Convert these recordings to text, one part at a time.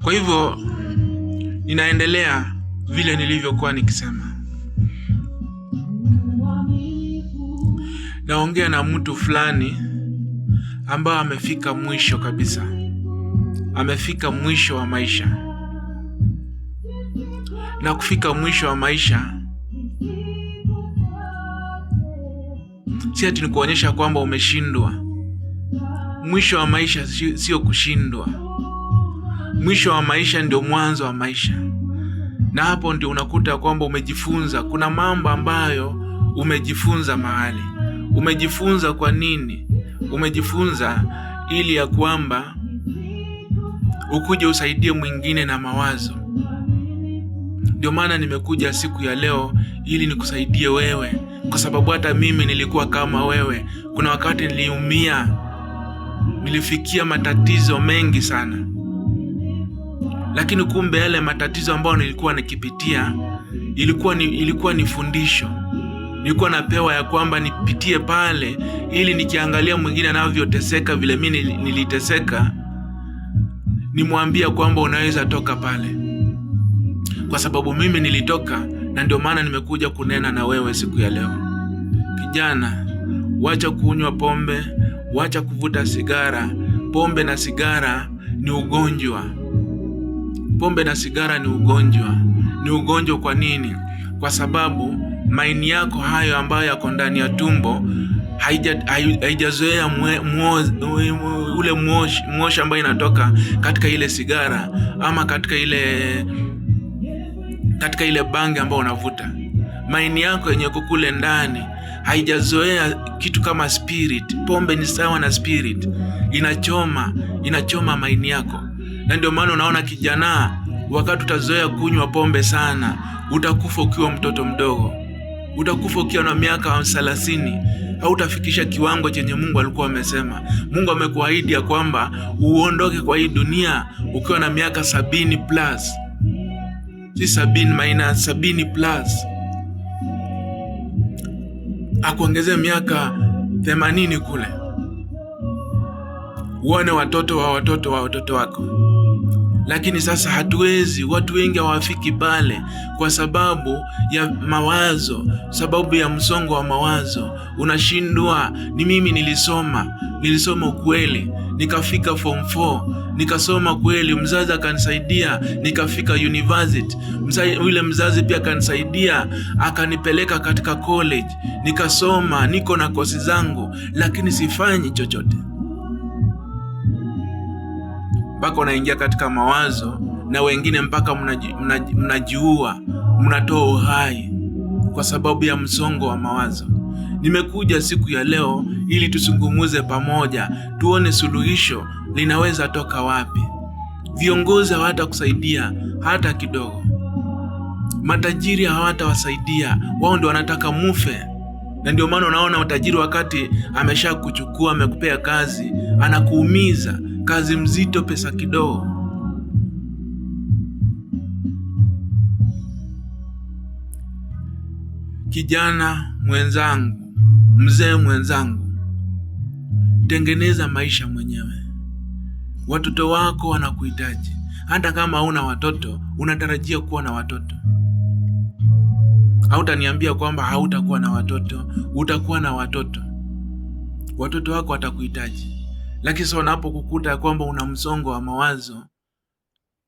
Kwa hivyo ninaendelea vile nilivyokuwa nikisema. Naongea na mtu fulani ambao amefika mwisho kabisa. Amefika mwisho wa maisha. Na kufika mwisho wa maisha si ati ni kuonyesha kwamba umeshindwa. Mwisho wa maisha sio kushindwa. Mwisho wa maisha ndio mwanzo wa maisha. Na hapo ndio unakuta kwamba umejifunza. Kuna mambo ambayo umejifunza mahali. Umejifunza kwa nini? Umejifunza ili ya kwamba ukuje usaidie mwingine na mawazo. Ndio maana nimekuja siku ya leo ili nikusaidie wewe, kwa sababu hata mimi nilikuwa kama wewe. Kuna wakati niliumia, nilifikia matatizo mengi sana. Lakini kumbe yale matatizo ambayo nilikuwa nikipitia ilikuwa ni fundisho. Nilikuwa napewa ya kwamba nipitie pale ili nikiangalia mwingine anavyoteseka vile mimi niliteseka, nimwambia kwamba unaweza toka pale. Kwa sababu mimi nilitoka, na ndio maana nimekuja kunena na wewe siku ya leo. Kijana, wacha kunywa pombe, wacha kuvuta sigara. Pombe na sigara ni ugonjwa. Pombe na sigara ni ugonjwa. Ni ugonjwa kwa nini? Kwa sababu maini yako hayo ambayo yako ndani ya tumbo haijazoea ule moshi ambayo inatoka katika ile sigara ama katika ile bangi ambayo unavuta. Maini yako yenye kukule ndani haijazoea kitu kama spirit. Pombe ni sawa na spirit. Inachoma maini yako. Na ndio maana unaona kijana, wakati utazoea kunywa pombe sana, utakufa ukiwa mtoto mdogo. Utakufa ukiwa na miaka 30. Hautafikisha kiwango chenye Mungu alikuwa amesema. Mungu amekuahidi ya kwamba uondoke kwa hii dunia ukiwa na miaka 70 plus. Si 70 minus 70 plus. Akuongezea miaka 80 kule. Uone watoto wa watoto wako. Lakini sasa hatuwezi. Watu wengi hawafiki pale kwa sababu ya mawazo, sababu ya msongo wa mawazo. Unashindwa. Ni mimi nilisoma kweli, nikafika form 4, nikasoma kweli, mzazi akanisaidia, nikafika university. Yule mzazi pia akanisaidia, akanipeleka katika college, nikasoma, niko na kosi zangu, lakini sifanyi chochote. Mpaka unaingia katika mawazo, na wengine mpaka mnajiua, mnatoa uhai kwa sababu ya msongo wa mawazo. Nimekuja siku ya leo ili tusungumuze pamoja, tuone suluhisho linaweza toka wapi. Viongozi hawatakusaidia hata kidogo. Matajiri hawatawasaidia, wao ndio wanataka mufe. Na ndio maana unaona utajiri wakati ameshakuchukua, amekupea kazi, anakuumiza. Kazi mzito, pesa kidogo. Kijana mwenzangu, mzee mwenzangu, tengeneza maisha mwenyewe. Watoto wako wanakuhitaji. Hata kama huna watoto, unatarajia kuwa na watoto. Hautaniambia kwamba hautakuwa na watoto. Utakuwa na watoto. Watoto wako watakuhitaji. Lakini sasa wanapokukuta kwamba una msongo wa mawazo,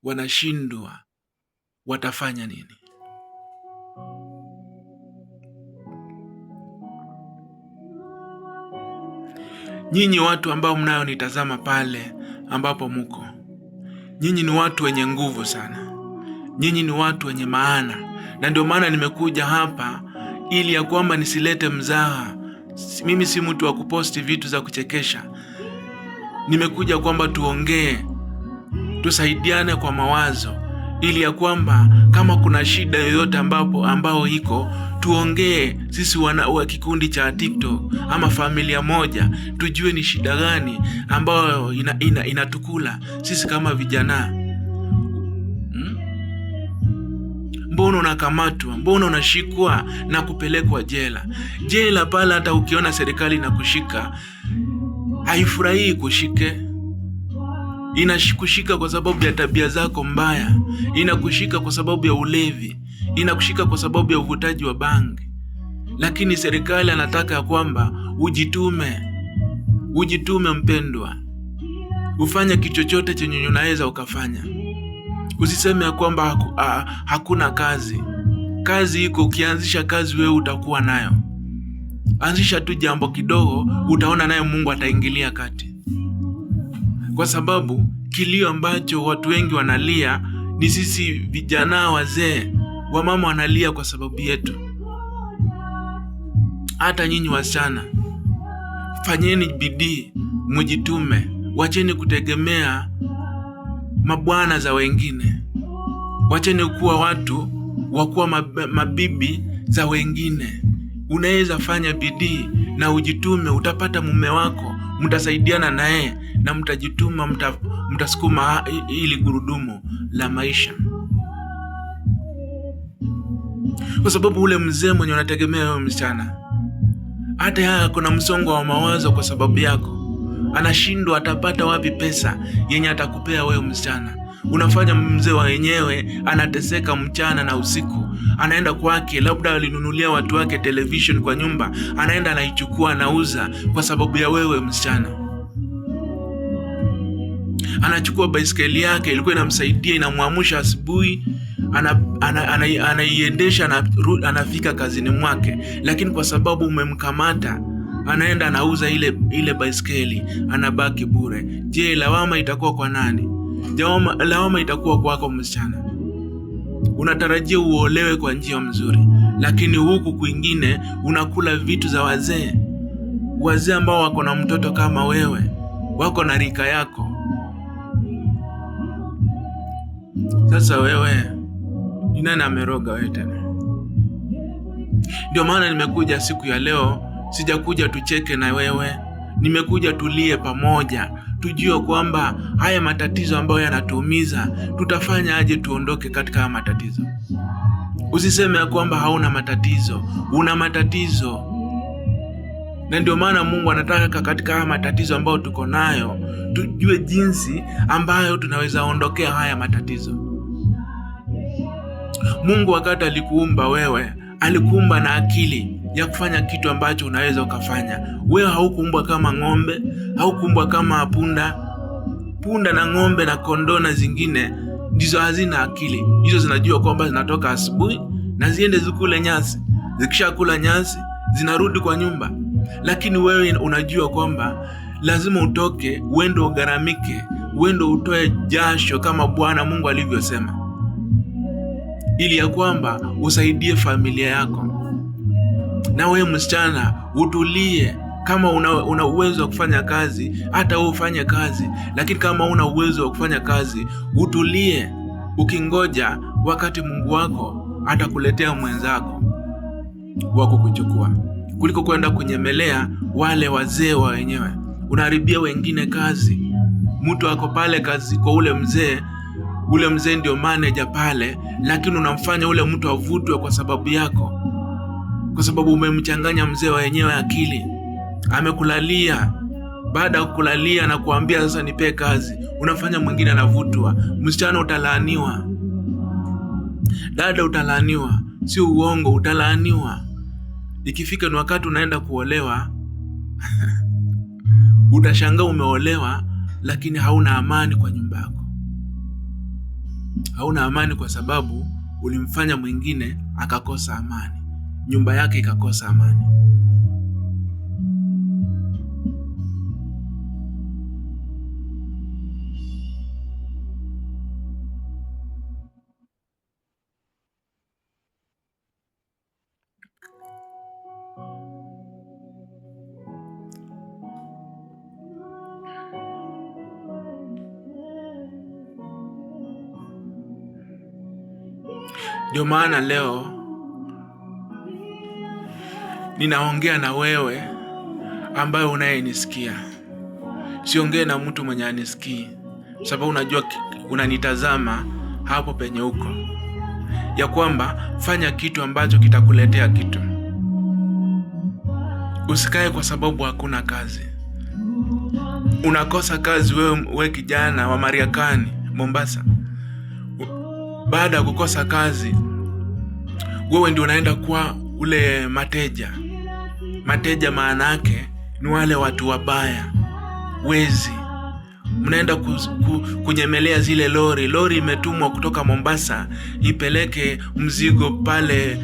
wanashindwa. Watafanya nini? Nyinyi watu ambao mnayonitazama pale ambapo mko, nyinyi ni watu wenye nguvu sana. Nyinyi ni watu wenye maana. Na ndio maana nimekuja hapa ili ya kwamba nisilete mzaha. Mimi si mtu wa kuposti vitu za kuchekesha. Nimekuja kwamba tuongee, tusaidiane kwa mawazo, ili ya kwamba kama kuna shida yoyote ambao iko, tuongee sisi wa kikundi cha TikTok ama familia moja, tujue ni shida gani ambayo inatukula sisi kama vijana. mbona unakamatwa, mbona unashikwa na kupelekwa jela? Jela pale hata ukiona serikali inakushika haifurahii kushike. Inakushika kwa sababu ya tabia zako mbaya, inakushika kwa sababu ya ulevi, inakushika kwa sababu ya uvutaji wa bangi. Lakini serikali anataka ya kwamba ujitume mpendwa, ufanye kitu chochote chenye unaweza ukafanya. Usiseme ya kwamba hakuna kazi. Kazi iko, ukianzisha kazi wewe utakuwa nayo. Anzisha tu jambo kidogo, utaona naye Mungu ataingilia kati. Kwa sababu kilio ambacho watu wengi wanalia ni sisi vijana, wazee, wamama wanalia kwa sababu yetu. Hata nyinyi wasichana, fanyeni bidii, mjitume, wacheni kutegemea mabwana za wengine. Wacheni kuwa watu wakuwa mabibi za wengine. Unaweza fanya bidii na ujitume, utapata mume wako, mtasaidiana naye na mtajituma, mtasukuma ili gurudumu la maisha. Kwa sababu ule mzee mwenye unategemea wewe msichana, hata yeye kuna msongo wa mawazo kwa sababu yako. Anashindwa atapata wapi pesa yenye atakupea wewe msichana. Unafanya mzee wa wenyewe anateseka mchana na usiku. Anaenda kwake, labda alinunulia watu wake television kwa nyumba, anaenda anaichukua, anauza kwa sababu ya wewe msichana. Anachukua baiskeli yake ilikuwa inamsaidia, inamwamsha asubuhi, anaiendesha, anafika kazini mwake, lakini kwa sababu umemkamata anaenda anauza ile baiskeli, anabaki bure. Je, lawama itakuwa kwa nani? Lawama itakuwa kwako msichana. Unatarajia uolewe kwa njia mzuri, lakini huku kwingine unakula vitu za wazee ambao wako na mtoto kama wewe, wako na rika yako. Sasa wewe ni nani ameroga wewe tena? Ndio maana nimekuja siku ya leo, sijakuja tucheke na wewe, nimekuja tulie pamoja, tujue kwamba haya matatizo ambayo yanatuumiza tutafanya aje tuondoke katika haya matatizo. Usiseme kwamba hauna matatizo, una matatizo. Na ndio maana Mungu anataka katika haya matatizo ambayo tuko nayo tujue jinsi ambayo tunaweza ondokea haya matatizo. Mungu wakati alikuumba wewe, alikuumba na akili ya kufanya kitu ambacho unaweza ukafanya. Wewe haukuumbwa kama ng'ombe, haukuumbwa kama punda na ng'ombe na kondoo na zingine ndizo hazina akili. Hizo zinajua kwamba zinatoka asubuhi na ziende zikule nyasi. Zikishakula nyasi zinarudi kwa nyumba. Lakini wewe unajua kwamba lazima utoke, uende ugaramike, uende utoe jasho kama Bwana Mungu alivyosema, ili ya kwamba usaidie familia yako. Na wewe msichana utulie. Kama una uwezo wa kufanya kazi, hata wewe ufanye kazi. Lakini kama una uwezo wa kufanya kazi, utulie ukingoja wakati Mungu wako atakuletea mwenzako wako kuchukua, kuliko kwenda kunyemelea wale wazee wa wenyewe. Unaharibia wengine kazi. Mtu ako pale kazi kwa ule mzee ndio manager pale, lakini unamfanya ule mtu avutwe kwa sababu yako, kwa sababu umemchanganya mzee wa wenyewe akili. Amekulalia, baada ya kukulalia na kuambia sasa nipe kazi, unafanya mwingine anavutwa. Msichana utalaaniwa, dada utalaaniwa, sio uongo, utalaaniwa. Ikifika ni wakati unaenda kuolewa utashangaa umeolewa lakini hauna amani kwa nyumba yako. Hauna amani kwa sababu ulimfanya mwingine akakosa amani, nyumba yake ikakosa amani. Ndio maana leo ninaongea na wewe ambaye unayenisikia. Siongee na mtu mwenye anisikii, sababu unajua unanitazama hapo penye uko. ya kwamba fanya kitu ambacho kitakuletea kitu. Usikae kwa sababu hakuna kazi. Unakosa kazi wewe kijana wa Mariakani, Mombasa. Baada ya kukosa kazi, wewe ndio unaenda kwa ule mateja. Mateja maana yake ni wale watu wabaya, wezi. Mnaenda kunyemelea zile lori. Lori imetumwa kutoka Mombasa ipeleke mzigo pale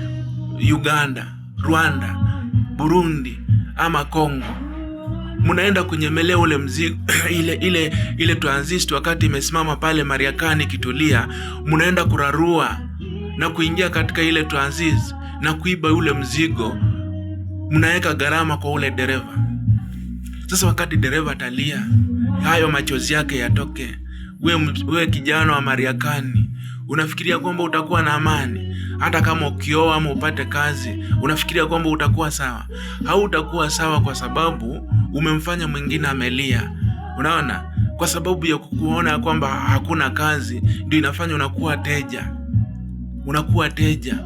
Uganda, Rwanda, Burundi ama Kongo. Mnaenda kunyemelea ule mzigo ile transit wakati imesimama pale Mariakani kitulia. Mnaenda kurarua na kuingia katika ile transit na kuiba ule mzigo. Mnaweka gharama kwa ule dereva. Sasa wakati dereva atalia, hayo machozi yake yatoke, wewe kijana wa Mariakani unafikiria kwamba utakuwa na amani? Hata kama ukioa ama upate kazi, unafikiria kwamba utakuwa sawa? Hautakuwa sawa, kwa sababu umemfanya mwingine amelia. Unaona, kwa sababu ya kukuona kwamba hakuna kazi ndio inafanya unakuwa teja.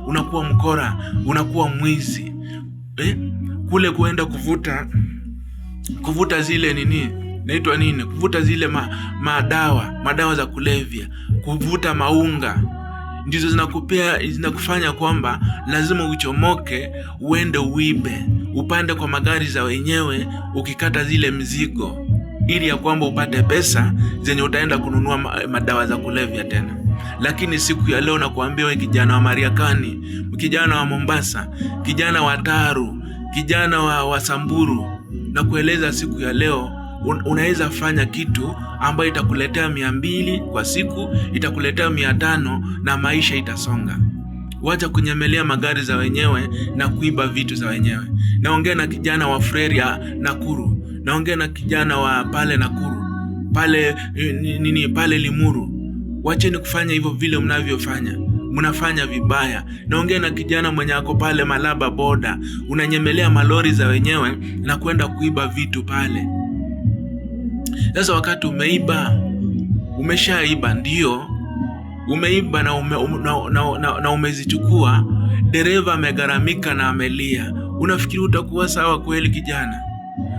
Unakuwa mkora, unakuwa mwizi. Kule kuenda kuvuta zile naitwa nini? Kuvuta zile madawa za kulevya, kuvuta maunga, ndizo zinakufanya kwamba lazima uchomoke, uende uibe, upande kwa magari za wenyewe, ukikata zile mzigo, ili ya kwamba upate pesa zenye utaenda kununua madawa za kulevya tena. Lakini siku ya leo nakuambia wewe kijana wa Mariakani, kijana wa Mombasa, kijana wa Taru, kijana wa Samburu, na kueleza siku ya leo unaweza fanya kitu ambayo itakuletea 200 kwa siku, itakuletea 500 na maisha itasonga. Wacha kunyemelea magari za wenyewe na kuiba vitu za wenyewe. Naongea na kijana wa Freria Nakuru, naongea na kijana wa pale Nakuru, pale Limuru. Wacheni kufanya hivyo vile mnavyofanya. Mnafanya vibaya. Naongea na kijana mwenye ako pale Malaba boda, unanyemelea malori za wenyewe na kwenda kuiba vitu pale. Sasa wakati umeshaiba, ndio umeiba na umezichukua, dereva amegharamika na amelia. Unafikiri utakuwa sawa kweli kijana?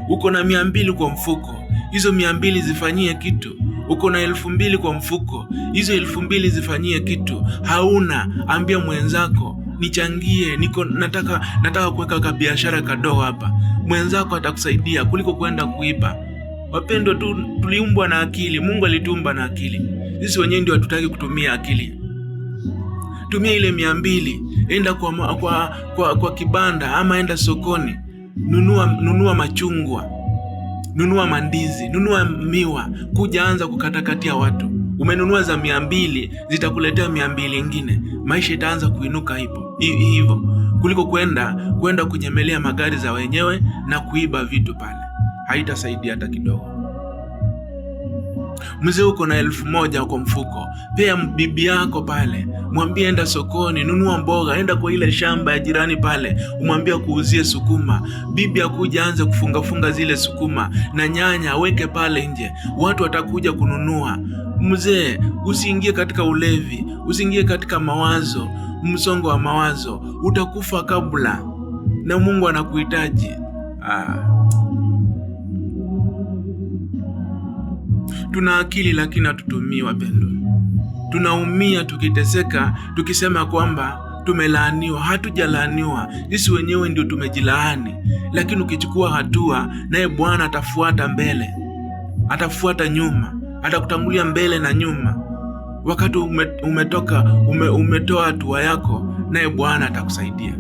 Uko na 200 kwa mfuko, hizo 200 zifanyie kitu. Uko na 2,000 kwa mfuko, hizo 2,000 zifanyie kitu. Hauna, ambia mwenzako nichangie, nataka kuweka kabiashara kadogo hapa. Mwenzako atakusaidia kuliko kwenda kuiba. Wapendwa, tuliumbwa na akili. Mungu alituumba na akili. Sisi wenyewe ndio hatutaki kutumia akili. Tumia ile 200, enda kwa kibanda ama enda sokoni, nunua machungwa, nunua mandizi, nunua miwa, kuja anza kukatakatia watu. Umenunua za 200, zitakuletea 200 nyingine. Maisha itaanza kuinuka hivyo kuliko kwenda kunyemelea magari za wenyewe na kuiba vitu pale. Haitasaidia hata kidogo. Mzee uko na 1,000 kwa mfuko, pea bibi yako pale, mwambie enda sokoni, nunua mboga, enda kwa ile shamba ya jirani pale, umwambie kuuzie sukuma. Bibi akuja anze kufunga zile sukuma na nyanya, weke pale nje, watu watakuja kununua. Mzee, usiingie katika ulevi, usiingie katika msongo wa mawazo, utakufa kabla, na Mungu anakuhitaji. Tuna akili lakini hatutumii, wapendwa. Tunaumia tukiteseka, tukisema kwamba tumelaaniwa. Hatujalaaniwa, sisi wenyewe ndio tumejilaani. Lakini ukichukua hatua, naye Bwana atafuata mbele, atafuata nyuma, atakutangulia mbele na nyuma. Wakati umetoa hatua yako, naye Bwana atakusaidia.